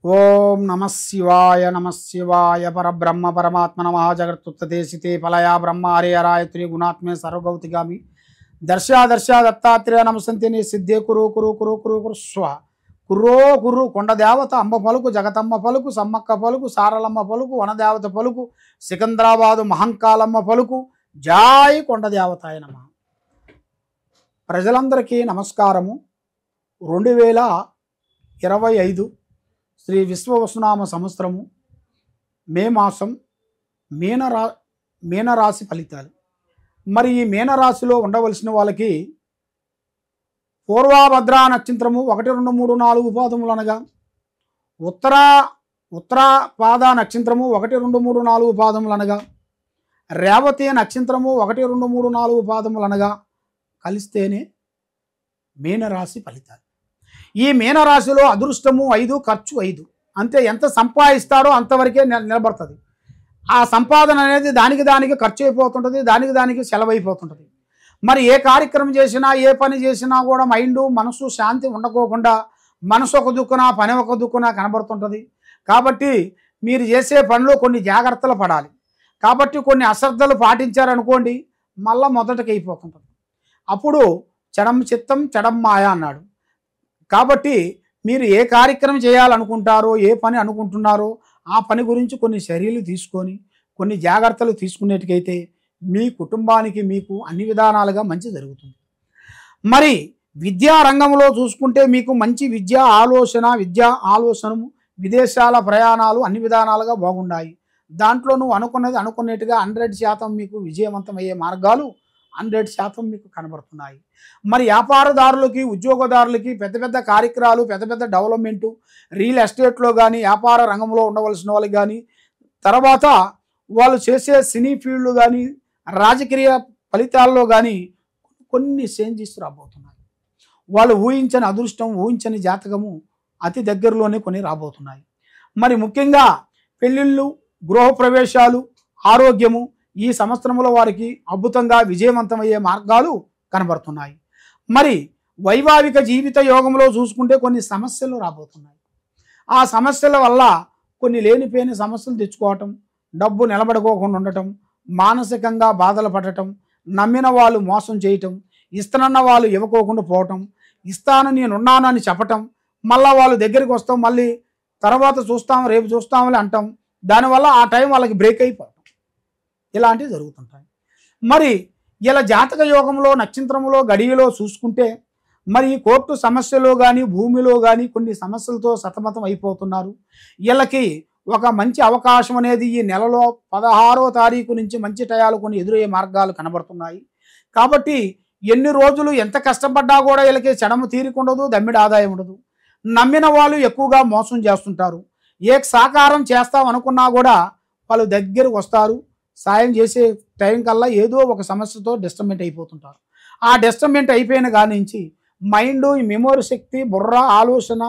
ఓం నమః శివాయ పరబ్రహ్మ పరమాత్మ నమః జగత్తుత్తదేశితే ఫలయా బ్రహ్మ హరే హరాయత్రి గుణాత్మే సర్వగౌతిగామి దర్శ దత్తాత్రేయ నమసంతిని సిద్ధే కురు కురు కురు కురు కురు స్వ కుర్రో కుర్రు కొండదేవత అమ్మ పలుకు జగతమ్మ పలుకు సమ్మక్క పలుకు సారలమ్మ పలుకు వనదేవత పలుకు సికంద్రాబాదు మహంకాలమ్మ పలుకు జాయ్ కొండదేవతాయ నమః. ప్రజలందరికీ నమస్కారము. 2025 శ్రీ విశ్వవసునామ సంవత్సరము మే మాసం మీనరాశి ఫలితాలు. మరి ఈ మీనరాశిలో ఉండవలసిన వాళ్ళకి పూర్వభద్రా నక్షత్రము 1, 2, 3, 4 పాదములు అనగా ఉత్తరాపాద నక్షత్రము 1, 2, 3, 4 పాదములు అనగా రేవతి నక్షత్రము 1, 2, 3, 4 పాదములు అనగా కలిస్తేనే మీనరాశి ఫలితాలు. ఈ మీనరాశిలో అదృష్టము 5, ఖర్చు 5. అంతే, ఎంత సంపాదిస్తాడో అంతవరకే నిలబడుతుంది. ఆ సంపాదన అనేది దానికి ఖర్చు అయిపోతుంటుంది, దానికి సెలవు అయిపోతుంటుంది. మరి ఏ కార్యక్రమం చేసినా ఏ పని చేసినా కూడా మనసు శాంతి ఉండకోకుండా మనసు ఒక దుక్కున పని ఒక దుక్కున కనబడుతుంటుంది. కాబట్టి మీరు చేసే పనిలో కొన్ని జాగ్రత్తలు పడాలి. కాబట్టి కొన్ని అశ్రద్ధలు పాటించారనుకోండి మళ్ళా మొదటికి అయిపోతుంటుంది. అప్పుడు చెడం చిత్తం చెడం మాయ అన్నాడు. కాబట్టి మీరు ఏ కార్యక్రమం చేయాలనుకుంటారో ఏ పని అనుకుంటున్నారో ఆ పని గురించి కొన్ని చర్యలు తీసుకొని కొన్ని జాగ్రత్తలు తీసుకునేటికైతే మీ కుటుంబానికి మీకు అన్ని విధానాలుగా మంచి జరుగుతుంది. మరి విద్యా రంగంలో చూసుకుంటే మీకు మంచి విద్యా ఆలోచనము విదేశాల ప్రయాణాలు అన్ని విధానాలుగా బాగున్నాయి. దాంట్లో నువ్వు అనుకున్నట్టుగా 100% మీకు విజయవంతమయ్యే మార్గాలు 100% మీకు కనబడుతున్నాయి. మరి వ్యాపారదారులకి ఉద్యోగదారులకి పెద్ద కార్యక్రమాలు పెద్ద డెవలప్మెంటు రియల్ ఎస్టేట్లో కానీ వ్యాపార రంగంలో ఉండవలసిన వాళ్ళకి కానీ తర్వాత వాళ్ళు చేసే సినీ ఫీల్డ్లు కానీ రాజకీయ ఫలితాల్లో కానీ కొన్ని చేంజెస్ రాబోతున్నాయి. వాళ్ళు ఊహించని అదృష్టం ఊహించని జాతకము అతి దగ్గరలోనే కొన్ని రాబోతున్నాయి. మరి ముఖ్యంగా పెళ్ళిళ్ళు గృహప్రవేశాలు ఆరోగ్యము ఈ సంవత్సరంలో వారికి అద్భుతంగా విజయవంతమయ్యే మార్గాలు కనబడుతున్నాయి. మరి వైవాహిక జీవిత యోగంలో చూసుకుంటే కొన్ని సమస్యలు రాబోతున్నాయి. ఆ సమస్యల వల్ల కొన్ని లేనిపోయిన సమస్యలు తెచ్చుకోవటం, డబ్బు నిలబడుకోకుండా ఉండటం, మానసికంగా బాధలు పడటం, నమ్మిన వాళ్ళు మోసం చేయటం, ఇస్తానన్న వాళ్ళు ఇవ్వకోకుండా పోవటం, ఇస్తాను నేనున్నాను అని చెప్పటం, మళ్ళీ వాళ్ళు దగ్గరికి వస్తాం మళ్ళీ తర్వాత చూస్తాం రేపు చూస్తామని అంటాం. దానివల్ల ఆ టైం వాళ్ళకి బ్రేక్ అయిపోవటం ఇలాంటివి జరుగుతుంటాయి. మరి ఇలా జాతక యోగంలో నక్షత్రంలో గడియలో చూసుకుంటే మరి కోర్టు సమస్యలో కానీ భూమిలో కానీ కొన్ని సమస్యలతో సతమతం అయిపోతున్నారు. వీళ్ళకి ఒక మంచి అవకాశం అనేది ఈ నెలలో 16వ తారీఖు నుంచి మంచి టయాలు కొన్ని ఎదురయ్యే మార్గాలు కనబడుతున్నాయి. కాబట్టి ఎన్ని రోజులు ఎంత కష్టపడ్డా కూడా వీళ్ళకి చెడము తీరికుండదు, దమ్మిడి ఆదాయం ఉండదు. నమ్మిన వాళ్ళు ఎక్కువగా మోసం చేస్తుంటారు. ఏ సహకారం చేస్తాం అనుకున్నా కూడా వాళ్ళు దగ్గరకు వస్తారు. సాయం చేసే టైం కల్లా ఏదో ఒక సమస్యతో డిస్టర్బెంట్ అయిపోతుంటారు. ఆ డిస్టర్బెంట్ అయిపోయిన కాడి నుంచి మైండ్ మెమొరీ శక్తి బుర్ర ఆలోచన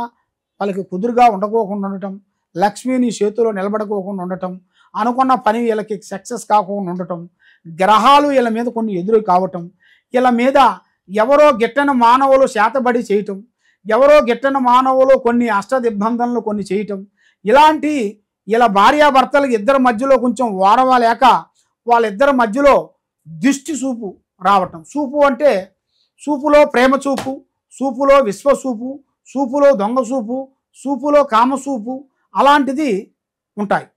వాళ్ళకి కుదురుగా ఉండకోకుండా ఉండటం, లక్ష్మిని చేతిలో నిలబడుకోకుండా ఉండటం, అనుకున్న పని వీళ్ళకి సక్సెస్ కాకుండా ఉండటం, గ్రహాలు వీళ్ళ మీద కొన్ని ఎదురు కావటం, వీళ్ళ మీద ఎవరో గిట్టని మానవులు శాతబడి చేయటం, ఎవరో గిట్టని మానవులు కొన్ని అష్టదిగ్బంధనలు కొన్ని చేయటం, ఇలాంటి ఇలా భార్యాభర్తలకు ఇద్దరి మధ్యలో కొంచెం ఓడవలేక వాళ్ళిద్దరి మధ్యలో దిష్టి చూపు రావటం. చూపు అంటే చూపులో ప్రేమ చూపు, చూపులో విశ్వసూపు, చూపులో దొంగ చూపు, చూపులో కామసూపు అలాంటిది ఉంటాయి.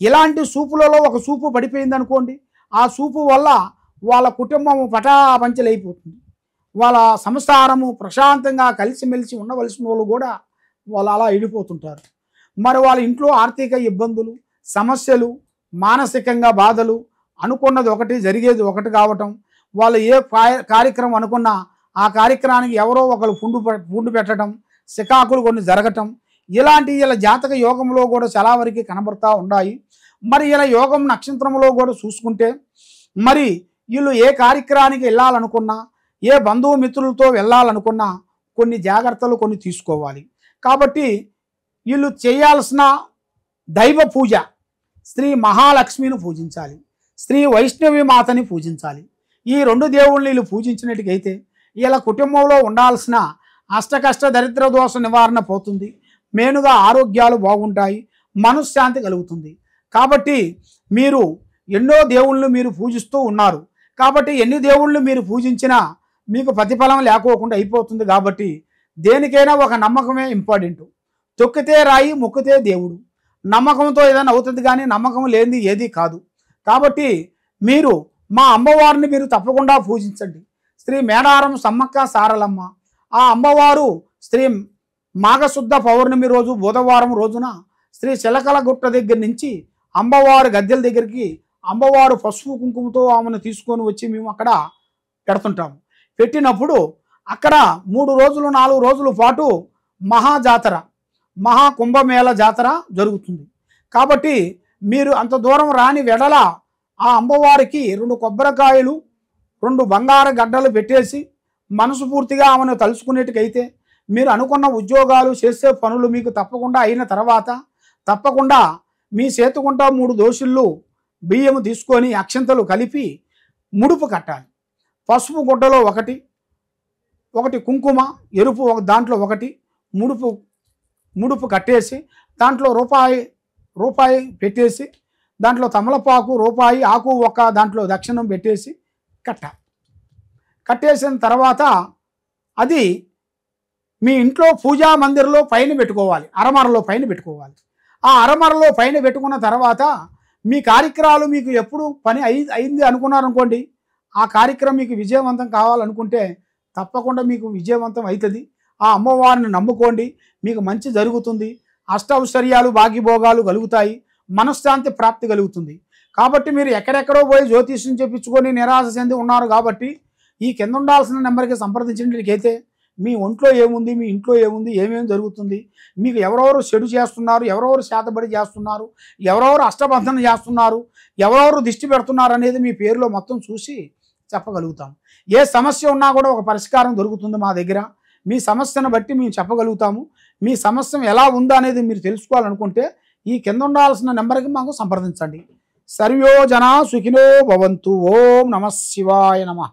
ఇలాంటి చూపులలో ఒక చూపు పడిపోయింది అనుకోండి, ఆ చూపు వల్ల వాళ్ళ కుటుంబము పటాపంచలైపోతుంది. వాళ్ళ సంసారము ప్రశాంతంగా కలిసిమెలిసి ఉండవలసిన వాళ్ళు కూడా వాళ్ళు అలా ఇడిపోతుంటారు. మరి వాళ్ళ ఇంట్లో ఆర్థిక ఇబ్బందులు సమస్యలు మానసికంగా బాధలు అనుకున్నది ఒకటి జరిగేది ఒకటి కావటం, వాళ్ళు ఏ కార్యక్రమం అనుకున్నా ఆ కార్యక్రమానికి ఎవరో ఒకరు పుండు పెట్టడం, సికాకులు కొన్ని జరగటం ఇలాంటి ఇలా జాతక యోగంలో కూడా చాలా వరకు కనబడతా ఉన్నాయి. మరి ఇలా యోగం నక్షత్రంలో కూడా చూసుకుంటే మరి వీళ్ళు ఏ కార్యక్రమానికి వెళ్ళాలనుకున్నా ఏ బంధువు మిత్రులతో వెళ్ళాలనుకున్నా కొన్ని జాగ్రత్తలు కొన్ని తీసుకోవాలి. కాబట్టి వీళ్ళు చేయాల్సిన దైవ పూజ శ్రీ మహాలక్ష్మిని పూజించాలి, శ్రీ వైష్ణవి మాతని పూజించాలి. ఈ 2 దేవుళ్ళని వీళ్ళు పూజించినట్టుకైతే వీళ్ళ కుటుంబంలో ఉండాల్సిన అష్టకష్ట దరిద్ర దోష నివారణ పోతుంది. మెయిన్గా ఆరోగ్యాలు బాగుంటాయి, మనశ్శాంతి కలుగుతుంది. కాబట్టి మీరు ఎన్నో దేవుళ్ళు మీరు పూజిస్తూ ఉన్నారు. కాబట్టి ఎన్ని దేవుళ్ళు మీరు పూజించినా మీకు ప్రతిఫలం లేకోకుండా అయిపోతుంది. కాబట్టి దేనికైనా ఒక నమ్మకమే ఇంపార్టెంట్. తొక్కితే రాయి, మొక్కితే దేవుడు. నమ్మకంతో ఏదైనా అవుతుంది, కానీ నమ్మకం లేనిది ఏది కాదు. కాబట్టి మీరు మా అమ్మవారిని మీరు తప్పకుండా పూజించండి. శ్రీ మేడారం సమ్మక్క సారలమ్మ. ఆ అమ్మవారు శ్రీ మాఘశుద్ధ పౌర్ణమి రోజు బుధవారం రోజున శ్రీ చిలకల గుట్ట దగ్గర నుంచి అమ్మవారు గద్దెల దగ్గరికి అమ్మవారు పసుపు కుంకుమతో ఆమెను తీసుకొని వచ్చి మేము అక్కడ పెడుతుంటాము. పెట్టినప్పుడు అక్కడ 3 రోజులు 4 రోజుల పాటు మహాజాతర, మహాకుంభమేళ జాతర జరుగుతుంది. కాబట్టి మీరు అంత దూరం రాని వెడల ఆ అమ్మవారికి 2 కొబ్బరికాయలు 2 బంగారు గడ్డలు పెట్టేసి మనసు పూర్తిగా ఆమెను తలుచుకునేట్టుకైతే మీరు అనుకున్న ఉద్యోగాలు చేసే పనులు మీకు తప్పకుండా అయిన తర్వాత తప్పకుండా మీ చేతుకుంటా 3 దోశలు బియ్యం తీసుకొని అక్షంతలు కలిపి ముడుపు కట్టాలి. పసుపు గుడ్డలో ఒకటి కుంకుమ ఎరుపు దాంట్లో ఒకటి ముడుపు కట్టేసి దాంట్లో రూపాయి పెట్టేసి దాంట్లో తమలపాకు రూపాయి ఆకు ఒక దాంట్లో దక్షిణం పెట్టేసి కట్టేసిన తర్వాత అది మీ ఇంట్లో పూజా మందిరంలో పైన పెట్టుకోవాలి, అరమరలో పైన పెట్టుకోవాలి. ఆ అరమరలో పైన పెట్టుకున్న తర్వాత మీ కార్యక్రమాలు మీకు ఎప్పుడు పని అయింది అనుకున్నారనుకోండి, ఆ కార్యక్రమం మీకు విజయవంతం కావాలనుకుంటే తప్పకుండా మీకు విజయవంతం అవుతుంది. ఆ అమ్మవారిని నమ్ముకోండి, మీకు మంచి జరుగుతుంది. అష్టౌశ్వర్యాలు భాగ్యభోగాలు కలుగుతాయి, మనశ్శాంతి ప్రాప్తి కలుగుతుంది. కాబట్టి మీరు ఎక్కడెక్కడో పోయి జ్యోతిష్యం చెప్పించుకొని నిరాశ చెంది ఉన్నారు. కాబట్టి ఈ కింద ఉండాల్సిన నెంబర్కి సంప్రదించినట్లయితే మీ ఒంట్లో ఏముంది, మీ ఇంట్లో ఏముంది, ఏమేమి జరుగుతుంది, మీకు ఎవరెవరు చెడు చేస్తున్నారు, ఎవరెవరు శాతబడి చేస్తున్నారు, ఎవరెవరు అష్టబంధన చేస్తున్నారు, ఎవరెవరు దిష్టి పెడుతున్నారు అనేది మీ పేరులో మొత్తం చూసి చెప్పగలుగుతాం. ఏ సమస్య ఉన్నా కూడా ఒక పరిష్కారం దొరుకుతుంది మా దగ్గర. మీ సమస్యను బట్టి మేము చెప్పగలుగుతాము. మీ సమస్య ఎలా ఉందా అనేది మీరు తెలుసుకోవాలనుకుంటే ఈ కింద ఉండాల్సిన నెంబర్కి మాకు సంప్రదించండి. సర్వో జనా సుఖినో భవంతు. ఓం నమః శివాయ నమః.